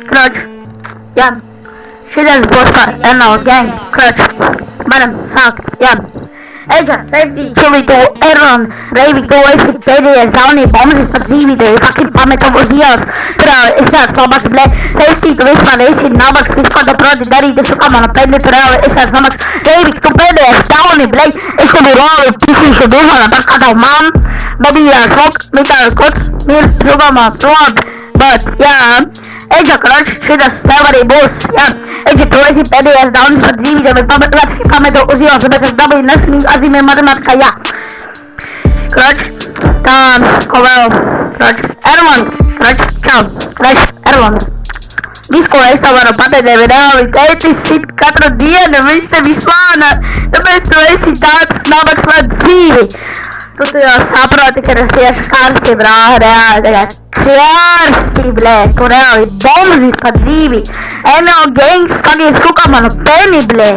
Kroč, jā. Šitas būs par NL gang, kroč. Varam sākt, jā. Eģa, safety, čilītu, Erlon, Reivi, tu esi pēdējais Daunī bombas par dzīvi, tevi fucking pametam uz ielas. Tur es tāds labāks, blē, safety, tu vispār esi nabaks, visu ko tu proti darīt, es kā mana pēdē, tur es tāds nabaks. Reivi, tu pēdējais Daunī, blē, es tevi reāli pisīšu dūmā, par kā tavu mam, babījā šok, mitā kots, mirst, zubamā, prot, bet, jā. Eģa, kroč, šitas tev arī būs, jā. Eģa, tu esi pēdējais Daunis par dzīvi, tevi pametu uz ielas, bet es dabūju nesenīgi atzīmēju matemātikā, jā. Kroč, tā, ko vēl, kroč, Erlon, kroč, čau, kroč, Erlon. Viss, ko es tev varu pateikt, tevi reāli tētis sit katru dienu, viņš tevi slāna, tāpēc tu esi tāds nabaks par dzīvi. Tu jau saproti, ka tas ir karsti, brā, reāli, tagad karsti, blē, tu reāli bombas par dzīvi. NL gangs, pagaid, suka manu peni, blē.